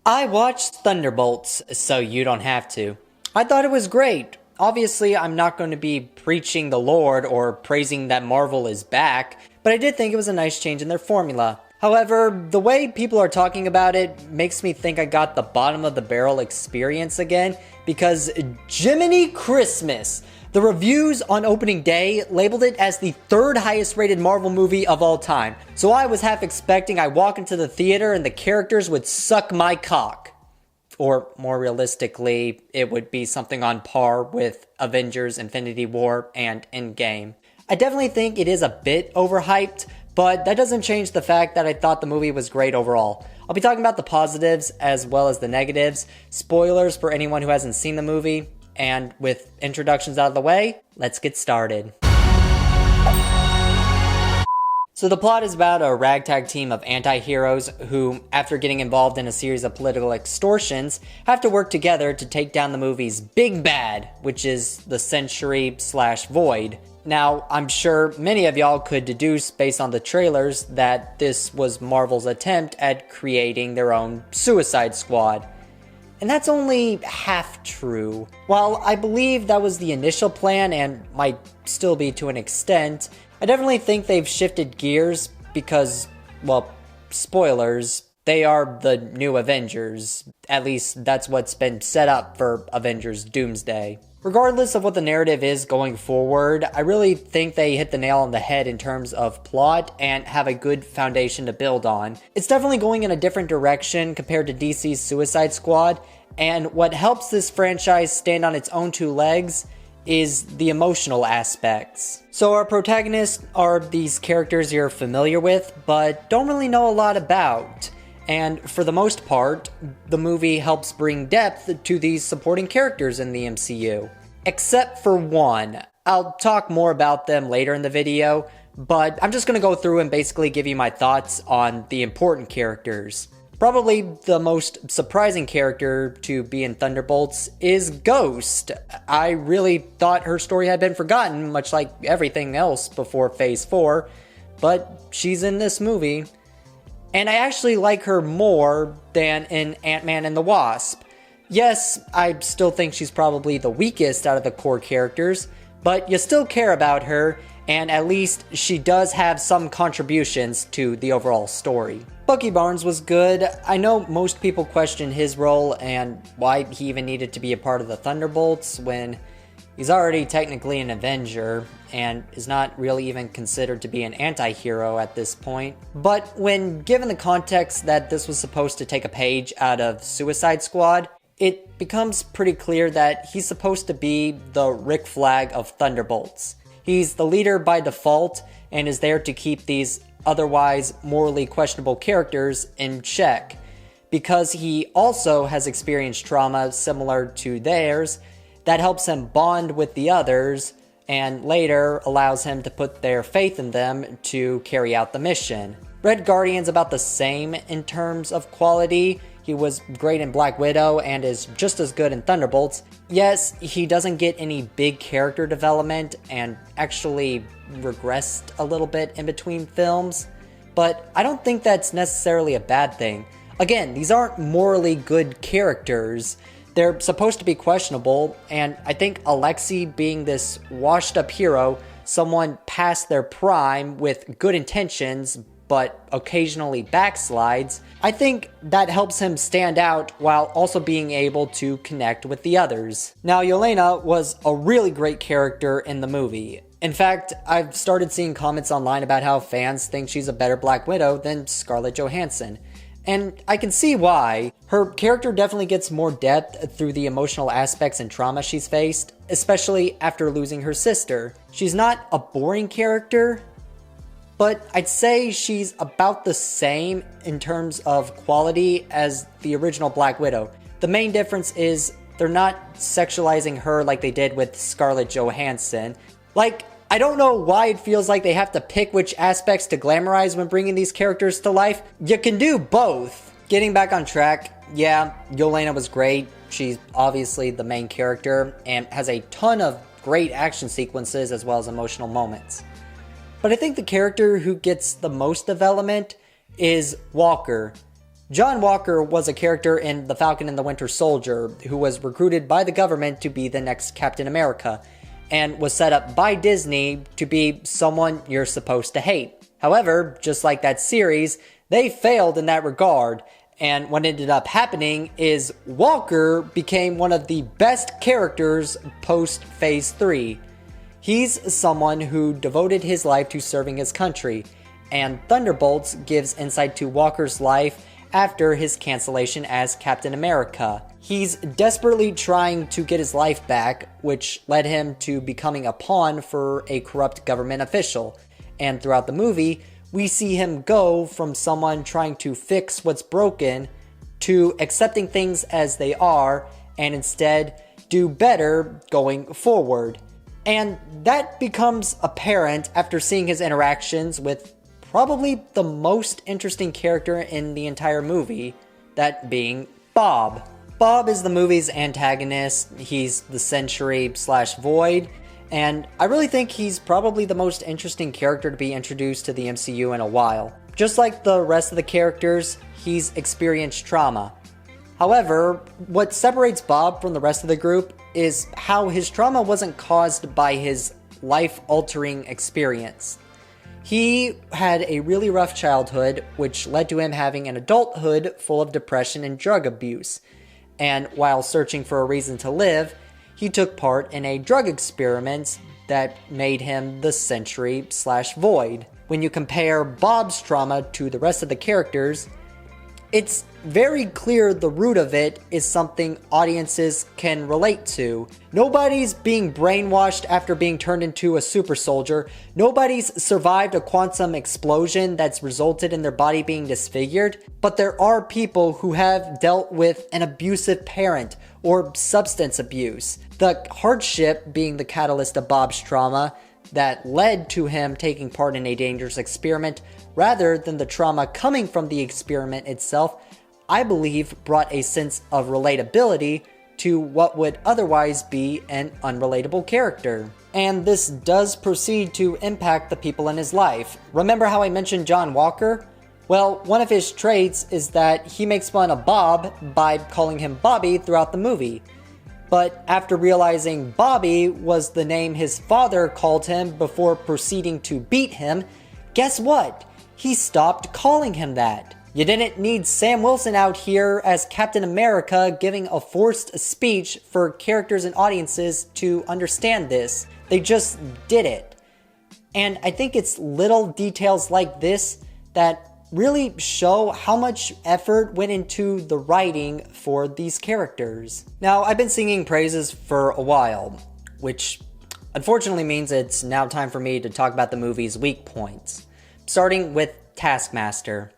I watched Thunderbolts, so you don't have to. I thought it was great. Obviously, I'm not going to be preaching the Lord or praising that Marvel is back, but I did think it was a nice change in their formula. However, the way people are talking about it makes me think I got the bottom of the barrel experience again, because Jiminy Christmas! The reviews on opening day labeled it as the third highest rated Marvel movie of all time. So I was half expecting I'd walk into the theater and the characters would suck my cock. Or more realistically, it would be something on par with Avengers, Infinity War, and Endgame. I definitely think it is a bit overhyped, but that doesn't change the fact that I thought the movie was great overall. I'll be talking about the positives as well as the negatives. Spoilers for anyone who hasn't seen the movie. And with introductions out of the way, let's get started. So the plot is about a ragtag team of anti-heroes who, after getting involved in a series of political extortions, have to work together to take down the movie's big bad, which is the Century/Void. Now, I'm sure many of y'all could deduce based on the trailers that this was Marvel's attempt at creating their own Suicide Squad. And that's only half true. While I believe that was the initial plan and might still be to an extent, I definitely think they've shifted gears because, well, spoilers, they are the new Avengers. At least that's what's been set up for Avengers Doomsday. Regardless of what the narrative is going forward, I really think they hit the nail on the head in terms of plot and have a good foundation to build on. It's definitely going in a different direction compared to DC's Suicide Squad, and what helps this franchise stand on its own two legs is the emotional aspects. So our protagonists are these characters you're familiar with, but don't really know a lot about. And for the most part, the movie helps bring depth to these supporting characters in the MCU. Except for one. I'll talk more about them later in the video, but I'm just going to go through and basically give you my thoughts on the important characters. Probably the most surprising character to be in Thunderbolts is Ghost. I really thought her story had been forgotten, much like everything else before Phase 4, but she's in this movie. And I actually like her more than in Ant-Man and the Wasp. Yes, I still think she's probably the weakest out of the core characters, but you still care about her, and at least she does have some contributions to the overall story. Bucky Barnes was good. I know most people question his role and why he even needed to be a part of the Thunderbolts when he's already technically an Avenger and is not really even considered to be an anti-hero at this point. But when given the context that this was supposed to take a page out of Suicide Squad, it becomes pretty clear that he's supposed to be the Rick Flag of Thunderbolts. He's the leader by default and is there to keep these otherwise morally questionable characters in check. Because he also has experienced trauma similar to theirs, that helps him bond with the others, and later allows him to put their faith in them to carry out the mission. Red Guardian's about the same in terms of quality. He was great in Black Widow and is just as good in Thunderbolts. Yes, he doesn't get any big character development and actually regressed a little bit in between films, but I don't think that's necessarily a bad thing. Again, these aren't morally good characters. They're supposed to be questionable, and I think Alexei being this washed-up hero, someone past their prime with good intentions, but occasionally backslides, I think that helps him stand out while also being able to connect with the others. Now, Yelena was a really great character in the movie. In fact, I've started seeing comments online about how fans think she's a better Black Widow than Scarlett Johansson. And I can see why. Her character definitely gets more depth through the emotional aspects and trauma she's faced, especially after losing her sister. She's not a boring character, but I'd say she's about the same in terms of quality as the original Black Widow. The main difference is they're not sexualizing her like they did with Scarlett Johansson. Like, I don't know why it feels like they have to pick which aspects to glamorize when bringing these characters to life. You can do both. Getting back on track, yeah, Yelena was great. She's obviously the main character and has a ton of great action sequences as well as emotional moments. But I think the character who gets the most development is Walker. John Walker was a character in The Falcon and the Winter Soldier who was recruited by the government to be the next Captain America, and was set up by Disney to be someone you're supposed to hate. However, just like that series, they failed in that regard, and what ended up happening is Walker became one of the best characters post Phase 3. He's someone who devoted his life to serving his country, and Thunderbolts gives insight to Walker's life after his cancellation as Captain America. He's desperately trying to get his life back, which led him to becoming a pawn for a corrupt government official. And throughout the movie, we see him go from someone trying to fix what's broken to accepting things as they are and instead do better going forward. And that becomes apparent after seeing his interactions with probably the most interesting character in the entire movie, that being Bob. Bob is the movie's antagonist. He's the Sentry/Void, and I really think he's probably the most interesting character to be introduced to the MCU in a while. Just like the rest of the characters, he's experienced trauma. However, what separates Bob from the rest of the group is how his trauma wasn't caused by his life-altering experience. He had a really rough childhood, which led to him having an adulthood full of depression and drug abuse. And while searching for a reason to live, he took part in a drug experiment that made him the Sentry/Void. When you compare Bob's trauma to the rest of the characters, it's very clear the root of it is something audiences can relate to. Nobody's being brainwashed after being turned into a super soldier. Nobody's survived a quantum explosion that's resulted in their body being disfigured. But there are people who have dealt with an abusive parent or substance abuse. The hardship being the catalyst of Bob's trauma that led to him taking part in a dangerous experiment, rather than the trauma coming from the experiment itself, I believe brought a sense of relatability to what would otherwise be an unrelatable character. And this does proceed to impact the people in his life. Remember how I mentioned John Walker? Well, one of his traits is that he makes fun of Bob by calling him Bobby throughout the movie. But after realizing Bobby was the name his father called him before proceeding to beat him, guess what? He stopped calling him that. You didn't need Sam Wilson out here as Captain America giving a forced speech for characters and audiences to understand this. They just did it. And I think it's little details like this that really show how much effort went into the writing for these characters. Now, I've been singing praises for a while, which unfortunately means it's now time for me to talk about the movie's weak points. Starting with Taskmaster.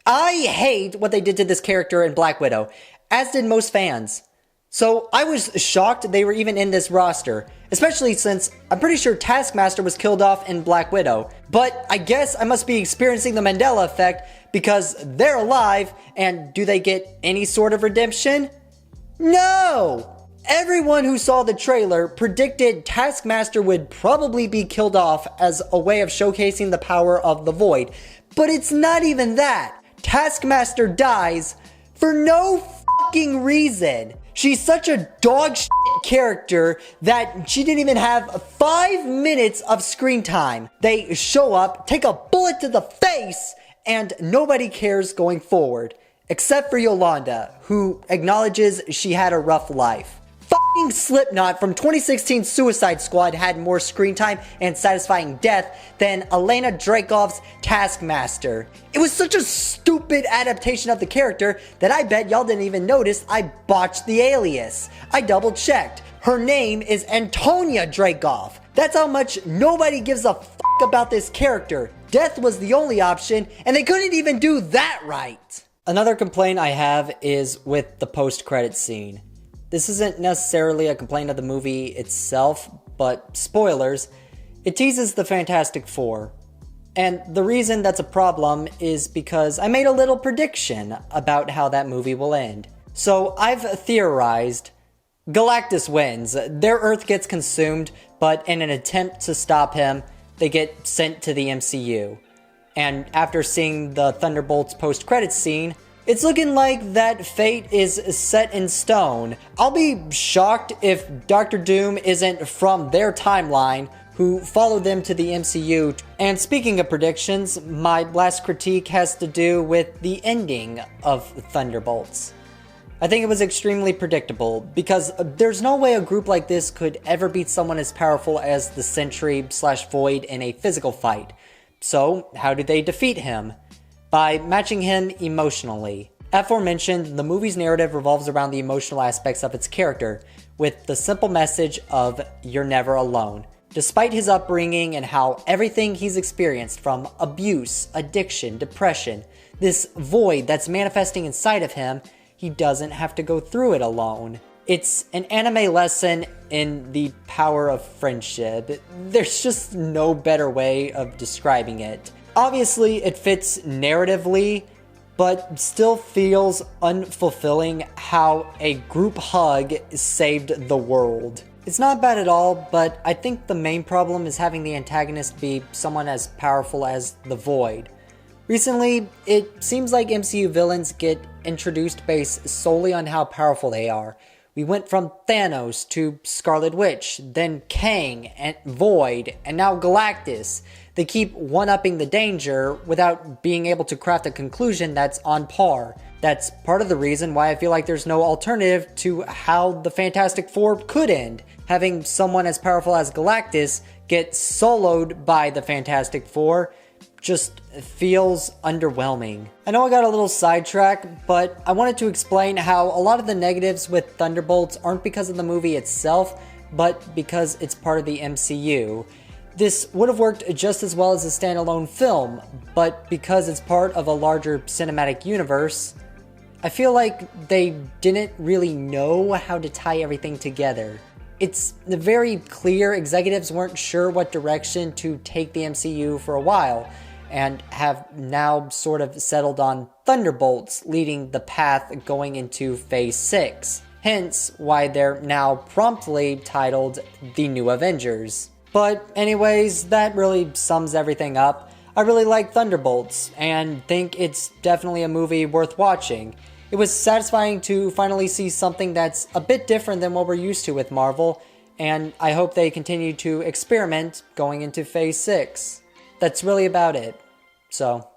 I hate what they did to this character in Black Widow, as did most fans. So I was shocked they were even in this roster, especially since I'm pretty sure Taskmaster was killed off in Black Widow. But I guess I must be experiencing the Mandela effect because they're alive, and do they get any sort of redemption? No! Everyone who saw the trailer predicted Taskmaster would probably be killed off as a way of showcasing the power of the Void. But it's not even that. Taskmaster dies for no fucking reason. She's such a dog shit character that she didn't even have 5 minutes of screen time. They show up, take a bullet to the face, and nobody cares going forward. Except for Yolanda, who acknowledges she had a rough life. Fucking Slipknot from 2016 Suicide Squad had more screen time and satisfying death than Elena Dreykov's Taskmaster. It was such a stupid adaptation of the character that I bet y'all didn't even notice I botched the alias. I double checked. Her name is Antonia Dreykov. That's how much nobody gives a fuck about this character. Death was the only option, and they couldn't even do that right. Another complaint I have is with the post-credits scene. This isn't necessarily a complaint of the movie itself, but spoilers, it teases the Fantastic Four. And the reason that's a problem is because I made a little prediction about how that movie will end. So I've theorized Galactus wins. Their Earth gets consumed, but in an attempt to stop him, they get sent to the MCU. And after seeing the Thunderbolts post-credits scene, It's looking like that fate is set in stone. I'll be shocked if Doctor Doom isn't from their timeline, who followed them to the MCU. And speaking of predictions, my last critique has to do with the ending of Thunderbolts. I think it was extremely predictable, because there's no way a group like this could ever beat someone as powerful as the Sentry/Void in a physical fight. So, how do they defeat him? By matching him emotionally. Aforementioned, the movie's narrative revolves around the emotional aspects of its character, with the simple message of "you're never alone." Despite his upbringing and how everything he's experienced from abuse, addiction, depression, this void that's manifesting inside of him, he doesn't have to go through it alone. It's an anime lesson in the power of friendship. There's just no better way of describing it. Obviously, it fits narratively, but still feels unfulfilling how a group hug saved the world. It's not bad at all, but I think the main problem is having the antagonist be someone as powerful as the Void. Recently, it seems like MCU villains get introduced based solely on how powerful they are. We went from Thanos to Scarlet Witch, then Kang and Void, and now Galactus. They keep one-upping the danger without being able to craft a conclusion that's on par. That's part of the reason why I feel like there's no alternative to how the Fantastic Four could end. Having someone as powerful as Galactus get soloed by the Fantastic Four just feels underwhelming. I know I got a little sidetracked, but I wanted to explain how a lot of the negatives with Thunderbolts aren't because of the movie itself, but because it's part of the MCU. This would have worked just as well as a standalone film, but because it's part of a larger cinematic universe, I feel like they didn't really know how to tie everything together. It's very clear executives weren't sure what direction to take the MCU for a while, and have now sort of settled on Thunderbolts leading the path going into Phase 6. Hence why they're now promptly titled The New Avengers. But anyways, that really sums everything up. I really like Thunderbolts, and think it's definitely a movie worth watching. It was satisfying to finally see something that's a bit different than what we're used to with Marvel, and I hope they continue to experiment going into Phase 6. That's really about it. So,